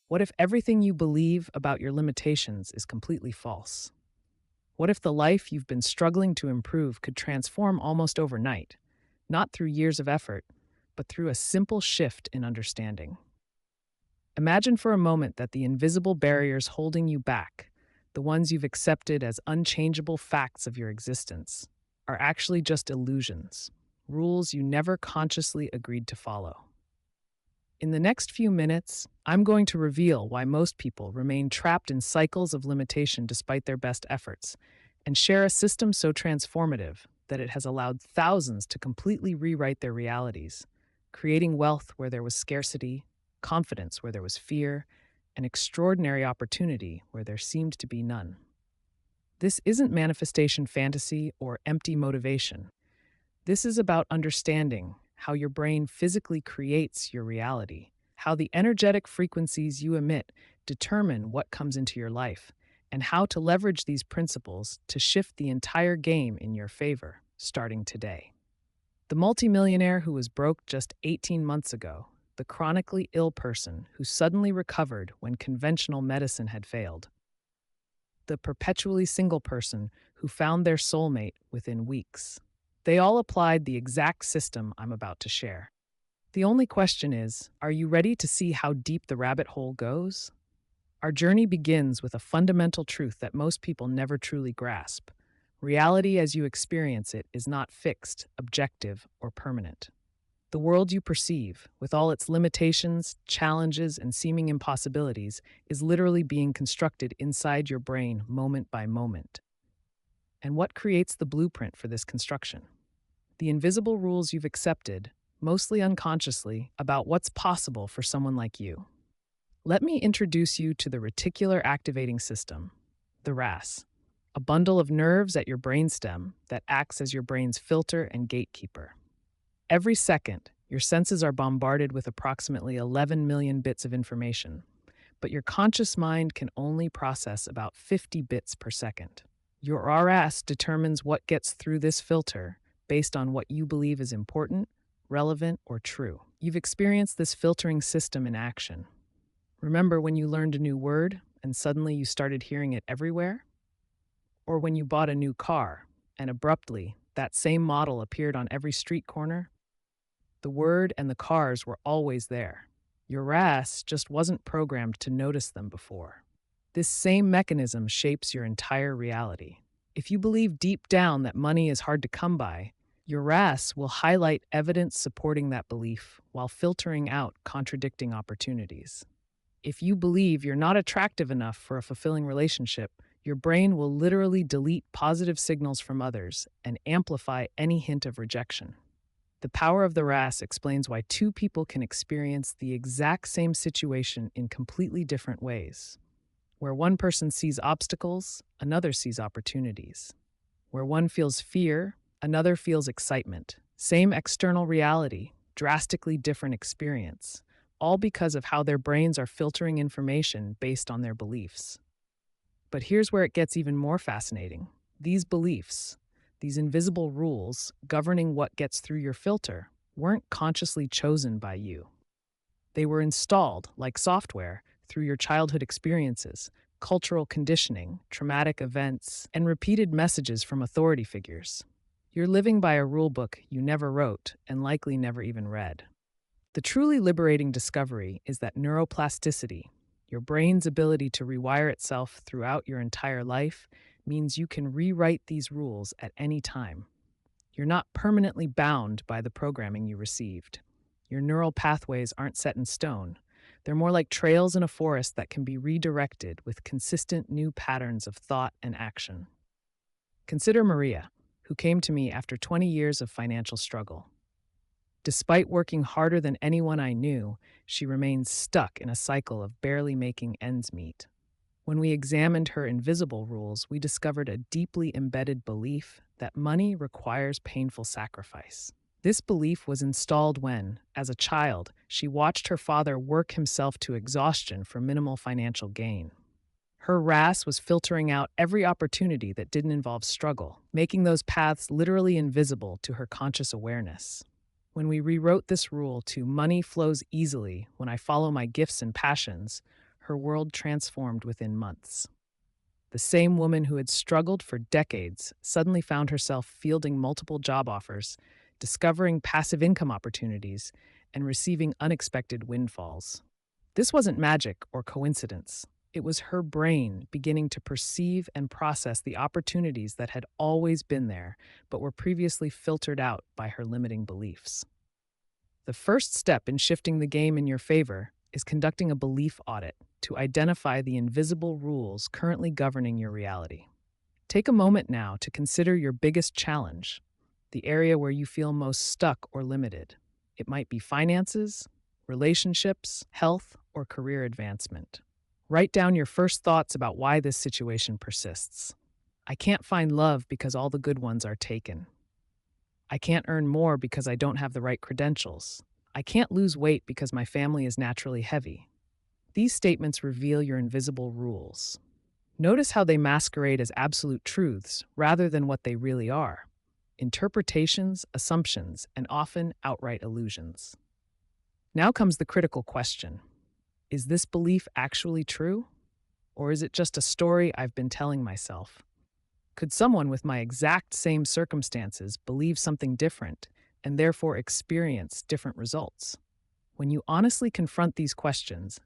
What if everything you believe about your limitations is completely false? What if the life you've been struggling to improve could transform almost overnight, not through years of effort, but through a simple shift in understanding? Imagine for a moment that the invisible barriers holding you back, the ones you've accepted as unchangeable facts of your existence, are actually just illusions, rules you never consciously agreed to follow. In the next few minutes, I'm going to reveal why most people remain trapped in cycles of limitation despite their best efforts, and share a system so transformative that it has allowed thousands to completely rewrite their realities, creating wealth where there was scarcity, confidence where there was fear, and extraordinary opportunity where there seemed to be none. This isn't manifestation fantasy or empty motivation. This is about understanding how your brain physically creates your reality, how the energetic frequencies you emit determine what comes into your life, and how to leverage these principles to shift the entire game in your favor, starting today. The multimillionaire who was broke just 18 months ago, the chronically ill person who suddenly recovered when conventional medicine had failed, the perpetually single person who found their soulmate within weeks. They all applied the exact system I'm about to share. The only question is, are you ready to see how deep the rabbit hole goes? Our journey begins with a fundamental truth that most people never truly grasp. Reality as you experience it is not fixed, objective, or permanent. The world you perceive, with all its limitations, challenges, and seeming impossibilities, is literally being constructed inside your brain moment by moment. And what creates the blueprint for this construction? The invisible rules you've accepted, mostly unconsciously, about what's possible for someone like you. Let me introduce you to the Reticular Activating System, the RAS, a bundle of nerves at your brainstem that acts as your brain's filter and gatekeeper. Every second, your senses are bombarded with approximately 11 million bits of information, but your conscious mind can only process about 50 bits per second. Your RAS determines what gets through this filter based on what you believe is important, relevant, or true. You've experienced this filtering system in action. Remember when you learned a new word and suddenly you started hearing it everywhere? Or when you bought a new car and abruptly that same model appeared on every street corner? The word and the cars were always there. Your RAS just wasn't programmed to notice them before. This same mechanism shapes your entire reality. If you believe deep down that money is hard to come by, your RAS will highlight evidence supporting that belief while filtering out contradicting opportunities. If you believe you're not attractive enough for a fulfilling relationship, your brain will literally delete positive signals from others and amplify any hint of rejection. The power of the RAS explains why two people can experience the exact same situation in completely different ways. Where one person sees obstacles, another sees opportunities. Where one feels fear, another feels excitement. Same external reality, drastically different experience, all because of how their brains are filtering information based on their beliefs. But here's where it gets even more fascinating. These beliefs, these invisible rules governing what gets through your filter, weren't consciously chosen by you. They were installed, like software, through your childhood experiences, cultural conditioning, traumatic events, and repeated messages from authority figures. You're living by a rulebook you never wrote and likely never even read. The truly liberating discovery is that neuroplasticity, your brain's ability to rewire itself throughout your entire life, means you can rewrite these rules at any time. You're not permanently bound by the programming you received. Your neural pathways aren't set in stone. They're more like trails in a forest that can be redirected with consistent new patterns of thought and action. Consider Maria, who came to me after 20 years of financial struggle. Despite working harder than anyone I knew, she remained stuck in a cycle of barely making ends meet. When we examined her invisible rules, we discovered a deeply embedded belief that money requires painful sacrifice. This belief was installed when, as a child, she watched her father work himself to exhaustion for minimal financial gain. Her RAS was filtering out every opportunity that didn't involve struggle, making those paths literally invisible to her conscious awareness. When we rewrote this rule to money flows easily when I follow my gifts and passions, her world transformed within months. The same woman who had struggled for decades suddenly found herself fielding multiple job offers, discovering passive income opportunities, and receiving unexpected windfalls. This wasn't magic or coincidence. It was her brain beginning to perceive and process the opportunities that had always been there, but were previously filtered out by her limiting beliefs. The first step in shifting the game in your favor is conducting a belief audit to identify the invisible rules currently governing your reality. Take a moment now to consider your biggest challenge, the area where you feel most stuck or limited. It might be finances, relationships, health, or career advancement. Write down your first thoughts about why this situation persists. I can't find love because all the good ones are taken. I can't earn more because I don't have the right credentials. I can't lose weight because my family is naturally heavy. These statements reveal your invisible rules. Notice how they masquerade as absolute truths rather than what they really are: interpretations, assumptions, and often outright illusions. Now comes the critical question: is this belief actually true? Or is it just a story I've been telling myself? Could someone with my exact same circumstances believe something different and therefore experience different results? When you honestly confront these questions,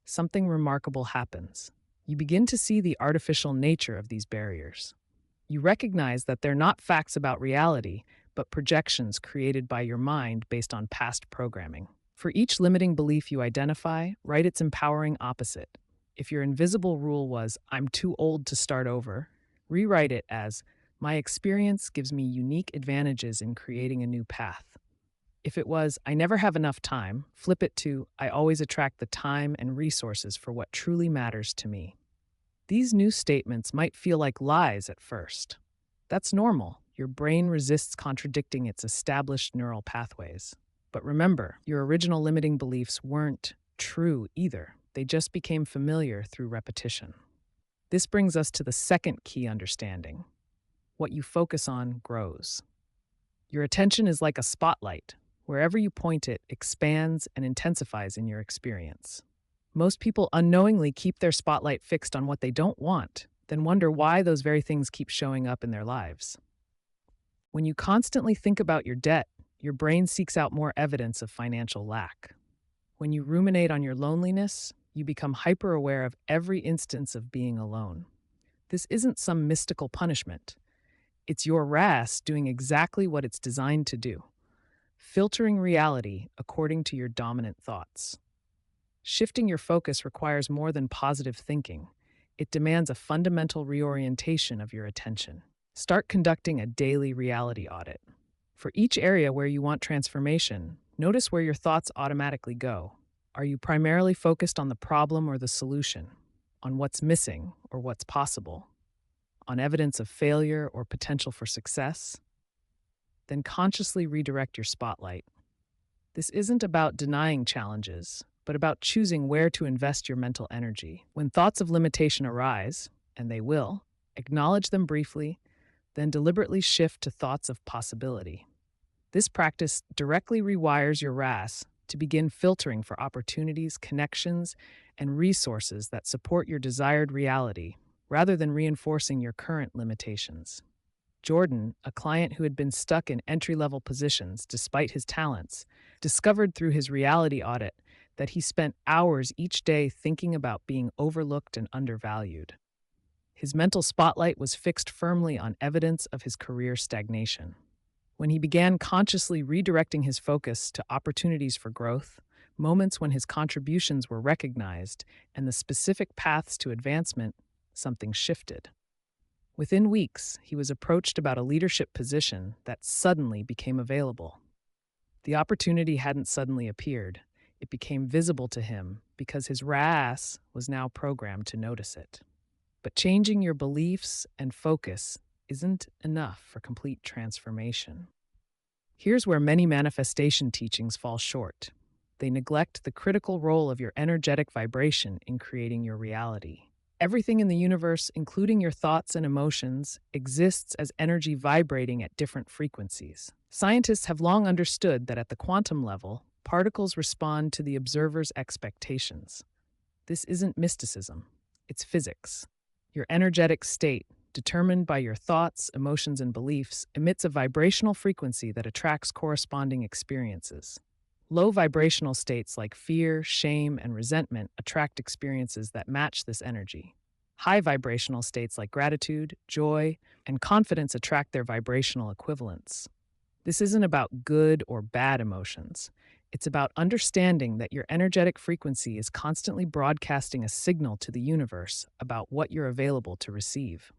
something remarkable happens. You begin to see the artificial nature of these barriers. You recognize that they're not facts about reality, but projections created by your mind based on past programming. For each limiting belief you identify, write its empowering opposite. If your invisible rule was, "I'm too old to start over," rewrite it as, "My experience gives me unique advantages in creating a new path." If it was, "I never have enough time," flip it to, "I always attract the time and resources for what truly matters to me." These new statements might feel like lies at first. That's normal. Your brain resists contradicting its established neural pathways. But remember, your original limiting beliefs weren't true either. They just became familiar through repetition. This brings us to the second key understanding. What you focus on grows. Your attention is like a spotlight. Wherever you point it, expands and intensifies in your experience. Most people unknowingly keep their spotlight fixed on what they don't want, then wonder why those very things keep showing up in their lives. When you constantly think about your debt, your brain seeks out more evidence of financial lack. When you ruminate on your loneliness, you become hyper-aware of every instance of being alone. This isn't some mystical punishment. It's your RAS doing exactly what it's designed to do, filtering reality according to your dominant thoughts. Shifting your focus requires more than positive thinking. It demands a fundamental reorientation of your attention. Start conducting a daily reality audit. For each area where you want transformation, notice where your thoughts automatically go. Are you primarily focused on the problem or the solution? On what's missing or what's possible? On evidence of failure or potential for success? Then consciously redirect your spotlight. This isn't about denying challenges, but about choosing where to invest your mental energy. When thoughts of limitation arise, and they will, acknowledge them briefly, then deliberately shift to thoughts of possibility. This practice directly rewires your RAS to begin filtering for opportunities, connections, and resources that support your desired reality, rather than reinforcing your current limitations. Jordan, a client who had been stuck in entry-level positions despite his talents, discovered through his reality audit that he spent hours each day thinking about being overlooked and undervalued. His mental spotlight was fixed firmly on evidence of his career stagnation. When he began consciously redirecting his focus to opportunities for growth, moments when his contributions were recognized, and the specific paths to advancement, something shifted. Within weeks, he was approached about a leadership position that suddenly became available. The opportunity hadn't suddenly appeared. It became visible to him because his RAS was now programmed to notice it. But changing your beliefs and focus isn't enough for complete transformation. Here's where many manifestation teachings fall short. They neglect the critical role of your energetic vibration in creating your reality. Everything in the universe, including your thoughts and emotions, exists as energy vibrating at different frequencies. Scientists have long understood that at the quantum level, particles respond to the observer's expectations. This isn't mysticism, it's physics. Your energetic state, determined by your thoughts, emotions, and beliefs, emits a vibrational frequency that attracts corresponding experiences. Low vibrational states like fear, shame, and resentment attract experiences that match this energy. High vibrational states like gratitude, joy, and confidence attract their vibrational equivalents. This isn't about good or bad emotions. It's about understanding that your energetic frequency is constantly broadcasting a signal to the universe about what you're available to receive.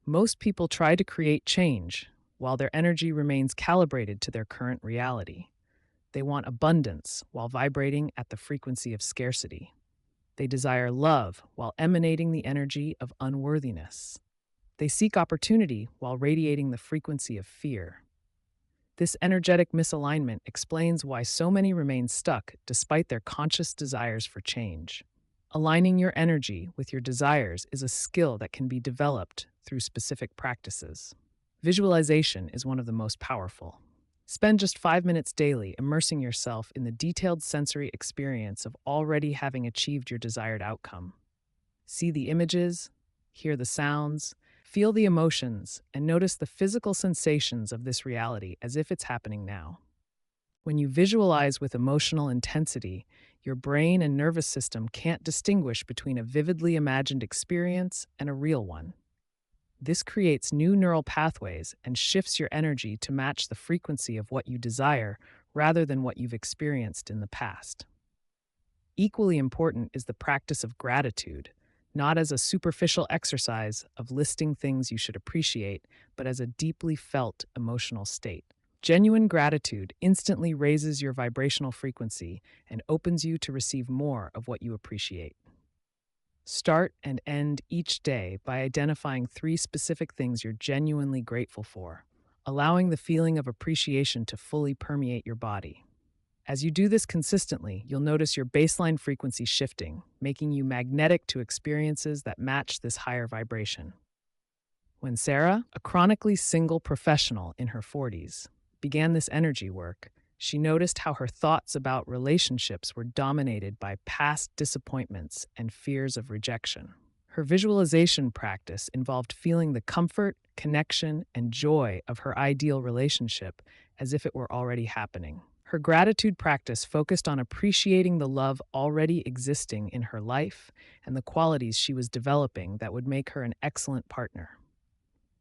Most people try to create change while their energy remains calibrated to their current reality. They want abundance while vibrating at the frequency of scarcity. They desire love while emanating the energy of unworthiness. They seek opportunity while radiating the frequency of fear. This energetic misalignment explains why so many remain stuck despite their conscious desires for change. Aligning your energy with your desires is a skill that can be developed through specific practices. Visualization is one of the most powerful. Spend just 5 minutes daily immersing yourself in the detailed sensory experience of already having achieved your desired outcome. See the images, hear the sounds, feel the emotions, and notice the physical sensations of this reality as if it's happening now. When you visualize with emotional intensity, your brain and nervous system can't distinguish between a vividly imagined experience and a real one. This creates new neural pathways and shifts your energy to match the frequency of what you desire rather than what you've experienced in the past. Equally important is the practice of gratitude, not as a superficial exercise of listing things you should appreciate, but as a deeply felt emotional state. Genuine gratitude instantly raises your vibrational frequency and opens you to receive more of what you appreciate. Start and end each day by identifying 3 specific things you're genuinely grateful for, allowing the feeling of appreciation to fully permeate your body. As you do this consistently, you'll notice your baseline frequency shifting, making you magnetic to experiences that match this higher vibration. When Sarah, a chronically single professional in her 40s, began this energy work, she noticed how her thoughts about relationships were dominated by past disappointments and fears of rejection. Her visualization practice involved feeling the comfort, connection, and joy of her ideal relationship as if it were already happening. Her gratitude practice focused on appreciating the love already existing in her life and the qualities she was developing that would make her an excellent partner.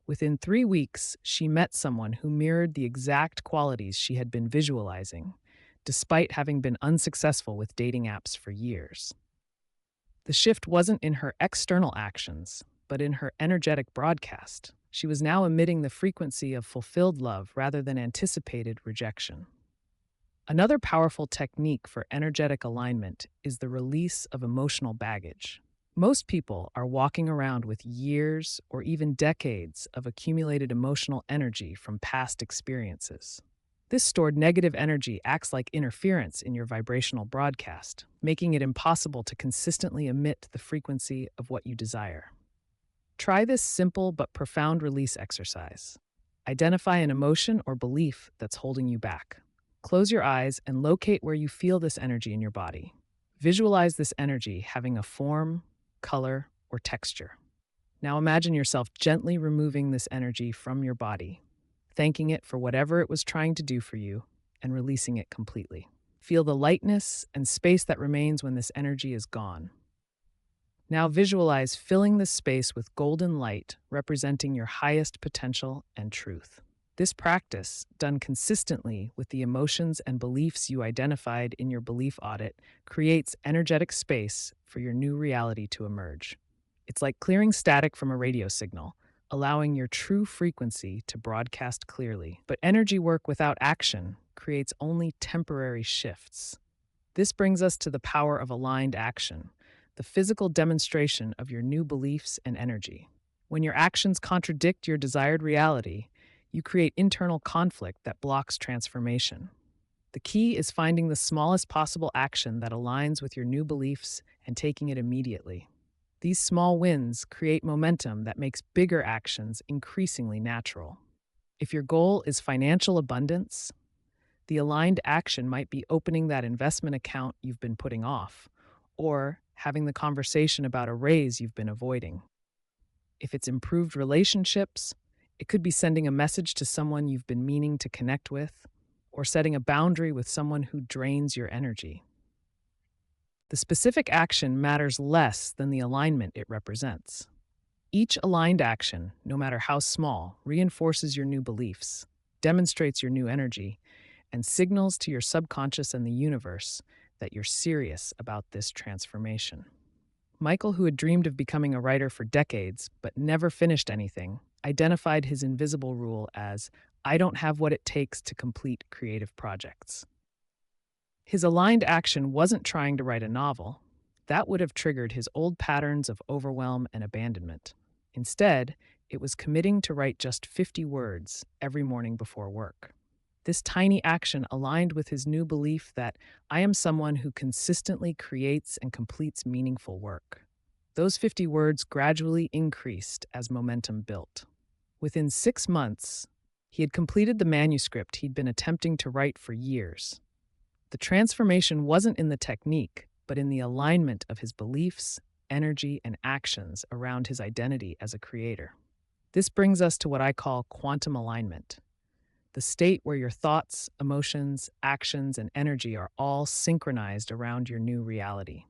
Within 3 weeks, she met someone who mirrored the exact qualities she had been visualizing, despite having been unsuccessful with dating apps for years. The shift wasn't in her external actions, but in her energetic broadcast. She was now emitting the frequency of fulfilled love rather than anticipated rejection. Another powerful technique for energetic alignment is the release of emotional baggage. Most people are walking around with years or even decades of accumulated emotional energy from past experiences. This stored negative energy acts like interference in your vibrational broadcast, making it impossible to consistently emit the frequency of what you desire. Try this simple but profound release exercise. Identify an emotion or belief that's holding you back. Close your eyes and locate where you feel this energy in your body. Visualize this energy having a form, color, or texture. Now imagine yourself gently removing this energy from your body, thanking it for whatever it was trying to do for you, and releasing it completely. Feel the lightness and space that remains when this energy is gone. Now visualize filling this space with golden light representing your highest potential and truth. This practice, done consistently with the emotions and beliefs you identified in your belief audit, creates energetic space for your new reality to emerge. It's like clearing static from a radio signal, allowing your true frequency to broadcast clearly. But energy work without action creates only temporary shifts. This brings us to the power of aligned action, the physical demonstration of your new beliefs and energy. When your actions contradict your desired reality, you create internal conflict that blocks transformation. The key is finding the smallest possible action that aligns with your new beliefs and taking it immediately. These small wins create momentum that makes bigger actions increasingly natural. If your goal is financial abundance, the aligned action might be opening that investment account you've been putting off, or having the conversation about a raise you've been avoiding. If it's improved relationships, it could be sending a message to someone you've been meaning to connect with, or setting a boundary with someone who drains your energy. The specific action matters less than the alignment it represents. Each aligned action, no matter how small, reinforces your new beliefs, demonstrates your new energy, and signals to your subconscious and the universe that you're serious about this transformation. Michael, who had dreamed of becoming a writer for decades but never finished anything, identified his invisible rule as, "I don't have what it takes to complete creative projects." His aligned action wasn't trying to write a novel. That would have triggered his old patterns of overwhelm and abandonment. Instead, it was committing to write just 50 words every morning before work. This tiny action aligned with his new belief that I am someone who consistently creates and completes meaningful work. Those 50 words gradually increased as momentum built. Within 6 months, he had completed the manuscript he'd been attempting to write for years. The transformation wasn't in the technique, but in the alignment of his beliefs, energy, and actions around his identity as a creator. This brings us to what I call quantum alignment, the state where your thoughts, emotions, actions, and energy are all synchronized around your new reality.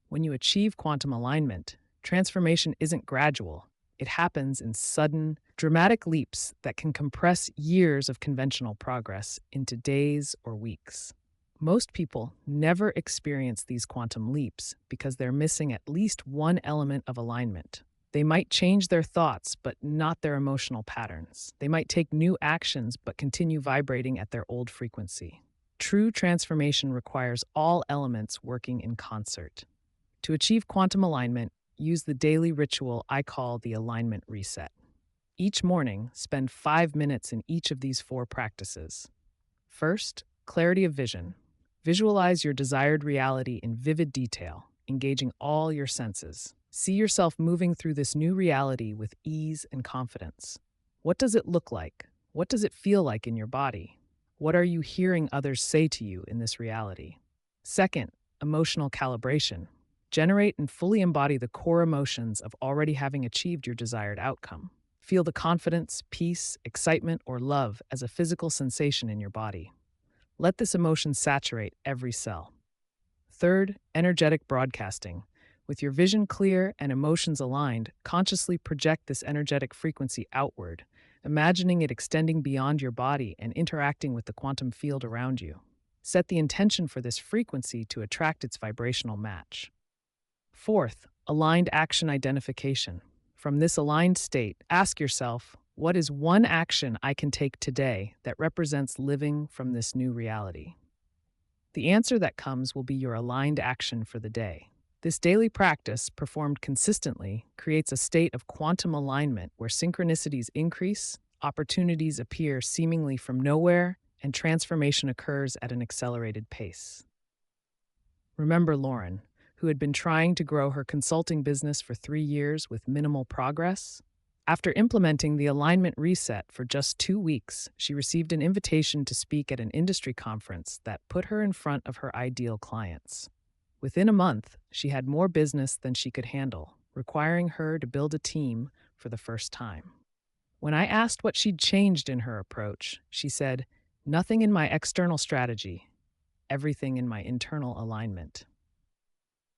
When you achieve quantum alignment, transformation isn't gradual. It happens in sudden, dramatic leaps that can compress years of conventional progress into days or weeks. Most people never experience these quantum leaps because they're missing at least one element of alignment. They might change their thoughts, but not their emotional patterns. They might take new actions, but continue vibrating at their old frequency. True transformation requires all elements working in concert. To achieve quantum alignment, use the daily ritual I call the alignment reset. Each morning, spend 5 minutes in each of these 4 practices. First, clarity of vision. Visualize your desired reality in vivid detail, engaging all your senses. See yourself moving through this new reality with ease and confidence. What does it look like? What does it feel like in your body? What are you hearing others say to you in this reality? Second, emotional calibration. Generate and fully embody the core emotions of already having achieved your desired outcome. Feel the confidence, peace, excitement, or love as a physical sensation in your body. Let this emotion saturate every cell. Third, energetic broadcasting. With your vision clear and emotions aligned, consciously project this energetic frequency outward, imagining it extending beyond your body and interacting with the quantum field around you. Set the intention for this frequency to attract its vibrational match. Fourth, aligned action identification. From this aligned state, ask yourself, what is one action I can take today that represents living from this new reality? The answer that comes will be your aligned action for the day. This daily practice, performed consistently, creates a state of quantum alignment where synchronicities increase, opportunities appear seemingly from nowhere, and transformation occurs at an accelerated pace. Remember Lauren, who had been trying to grow her consulting business for 3 years with minimal progress? After implementing the alignment reset for just 2 weeks, she received an invitation to speak at an industry conference that put her in front of her ideal clients. Within a month, she had more business than she could handle, requiring her to build a team for the first time. When I asked what she'd changed in her approach, she said, "Nothing in my external strategy, everything in my internal alignment."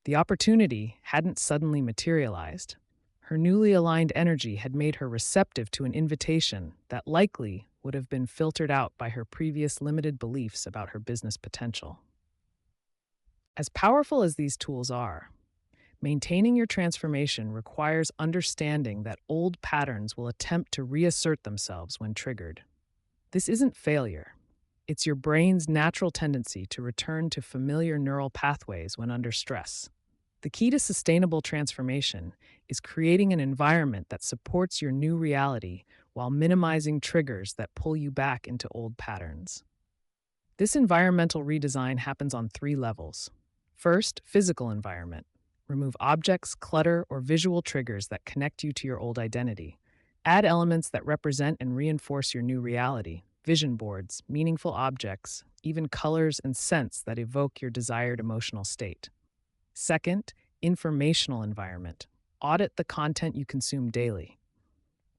The opportunity hadn't suddenly materialized. Her newly aligned energy had made her receptive to an invitation that likely would have been filtered out by her previous limited beliefs about her business potential. As powerful as these tools are, maintaining your transformation requires understanding that old patterns will attempt to reassert themselves when triggered. This isn't failure. It's your brain's natural tendency to return to familiar neural pathways when under stress. The key to sustainable transformation is creating an environment that supports your new reality while minimizing triggers that pull you back into old patterns. This environmental redesign happens on 3 levels. First, physical environment. Remove objects, clutter, or visual triggers that connect you to your old identity. Add elements that represent and reinforce your new reality. Vision boards, meaningful objects, even colors and scents that evoke your desired emotional state. Second, Informational environment. Audit the content you consume daily.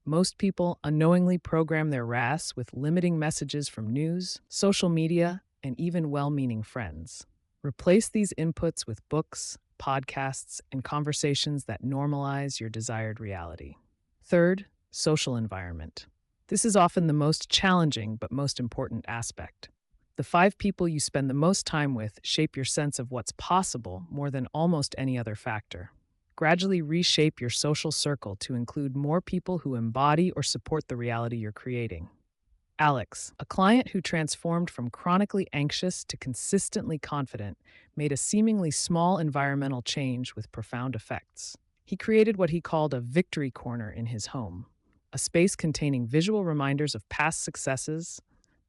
Most people unknowingly program their RAS with limiting messages from news, social media, and even well meaning friends. Replace these inputs with books, podcasts, and conversations that normalize your desired reality. Third, social environment. This is often the most challenging but most important aspect. The 5 people you spend the most time with shape your sense of what's possible more than almost any other factor. Gradually reshape your social circle to include more people who embody or support the reality you're creating. Alex, a client who transformed from chronically anxious to consistently confident, made a seemingly small environmental change with profound effects. He created what he called a victory corner in his home, a space containing visual reminders of past successes,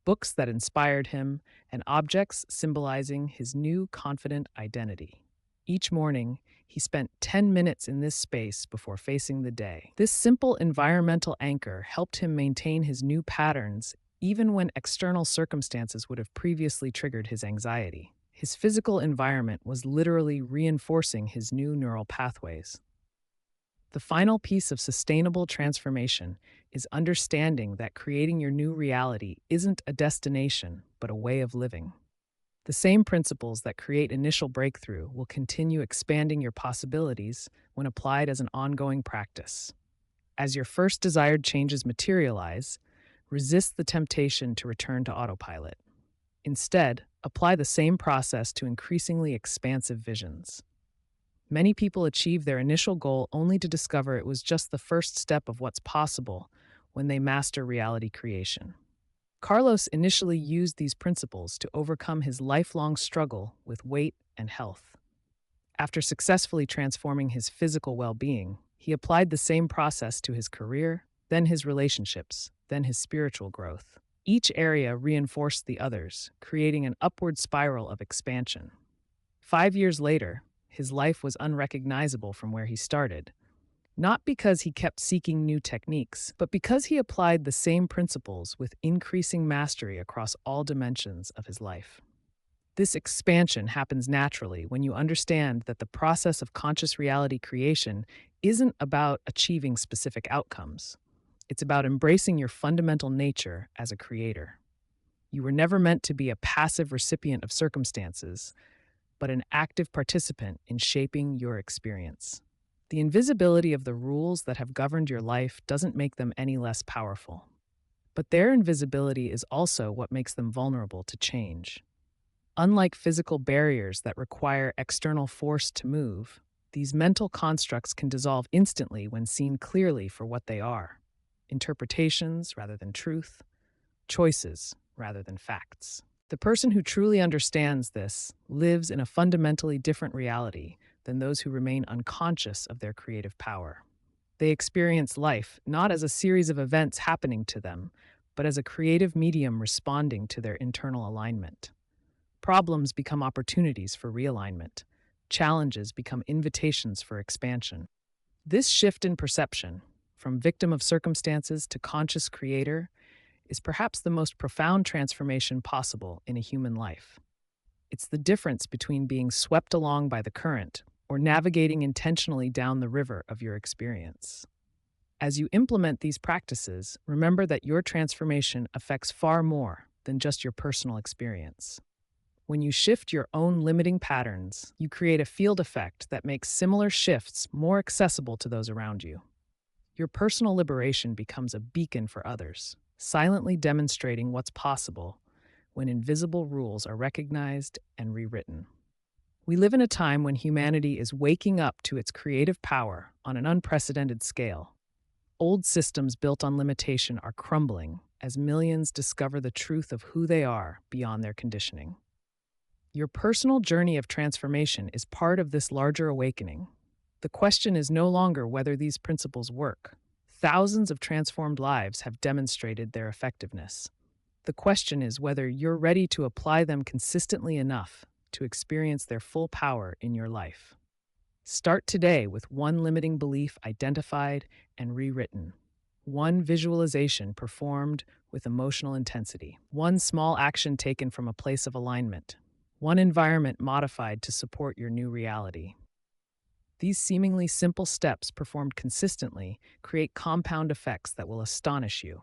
books that inspired him, and objects symbolizing his new confident identity. Each morning, he spent 10 minutes in this space before facing the day. This simple environmental anchor helped him maintain his new patterns even when external circumstances would have previously triggered his anxiety. His physical environment was literally reinforcing his new neural pathways. The final piece of sustainable transformation is understanding that creating your new reality isn't a destination, but a way of living. The same principles that create initial breakthrough will continue expanding your possibilities when applied as an ongoing practice. As your first desired changes materialize, resist the temptation to return to autopilot. Instead, apply the same process to increasingly expansive visions. Many people achieve their initial goal only to discover it was just the first step of what's possible when they master reality creation. Carlos initially used these principles to overcome his lifelong struggle with weight and health. After successfully transforming his physical well-being, he applied the same process to his career, then his relationships, then his spiritual growth. Each area reinforced the others, creating an upward spiral of expansion. 5 years later, his life was unrecognizable from where he started, not because he kept seeking new techniques, but because he applied the same principles with increasing mastery across all dimensions of his life. This expansion happens naturally when you understand that the process of conscious reality creation isn't about achieving specific outcomes. It's about embracing your fundamental nature as a creator. You were never meant to be a passive recipient of circumstances, but an active participant in shaping your experience. The invisibility of the rules that have governed your life doesn't make them any less powerful. But their invisibility is also what makes them vulnerable to change. Unlike physical barriers that require external force to move, these mental constructs can dissolve instantly when seen clearly for what they are: interpretations rather than truth, choices rather than facts. The person who truly understands this lives in a fundamentally different reality than those who remain unconscious of their creative power. They experience life not as a series of events happening to them, but as a creative medium responding to their internal alignment. Problems become opportunities for realignment. Challenges become invitations for expansion. This shift in perception, from victim of circumstances to conscious creator, is perhaps the most profound transformation possible in a human life. It's the difference between being swept along by the current or navigating intentionally down the river of your experience. As you implement these practices, remember that your transformation affects far more than just your personal experience. When you shift your own limiting patterns, you create a field effect that makes similar shifts more accessible to those around you. Your personal liberation becomes a beacon for others, silently demonstrating what's possible when invisible rules are recognized and rewritten. We live in a time when humanity is waking up to its creative power on an unprecedented scale. Old systems built on limitation are crumbling as millions discover the truth of who they are beyond their conditioning. Your personal journey of transformation is part of this larger awakening. The question is no longer whether these principles work. Thousands of transformed lives have demonstrated their effectiveness. The question is whether you're ready to apply them consistently enough to experience their full power in your life. Start today with one limiting belief identified and rewritten, one visualization performed with emotional intensity, one small action taken from a place of alignment, one environment modified to support your new reality. These seemingly simple steps performed consistently create compound effects that will astonish you.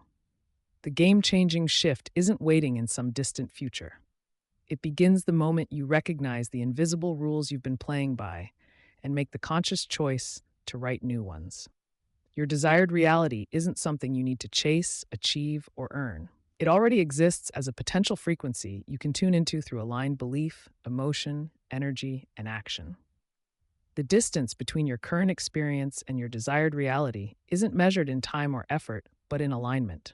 The game changing shift isn't waiting in some distant future. It begins the moment you recognize the invisible rules you've been playing by and make the conscious choice to write new ones. Your desired reality isn't something you need to chase, achieve, or earn. It already exists as a potential frequency you can tune into through aligned belief, emotion, energy, and action. The distance between your current experience and your desired reality isn't measured in time or effort, but in alignment.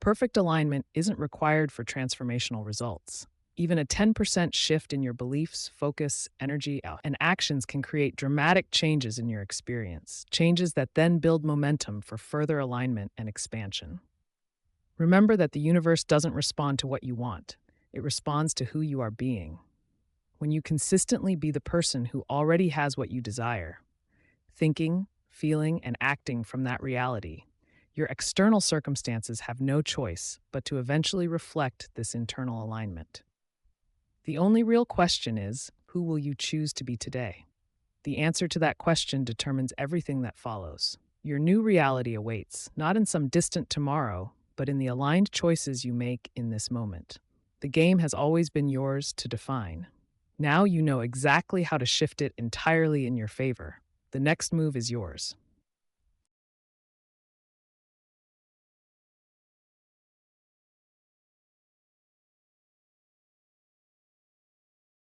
Perfect alignment isn't required for transformational results. Even a 10% shift in your beliefs, focus, energy, and actions can create dramatic changes in your experience, changes that then build momentum for further alignment and expansion. Remember that the universe doesn't respond to what you want, it responds to who you are being. When you consistently be the person who already has what you desire, thinking, feeling, and acting from that reality, your external circumstances have no choice but to eventually reflect this internal alignment. The only real question is, who will you choose to be today? The answer to that question determines everything that follows. Your new reality awaits, not in some distant tomorrow, but in the aligned choices you make in this moment. The game has always been yours to define. Now you know exactly how to shift it entirely in your favor. The next move is yours.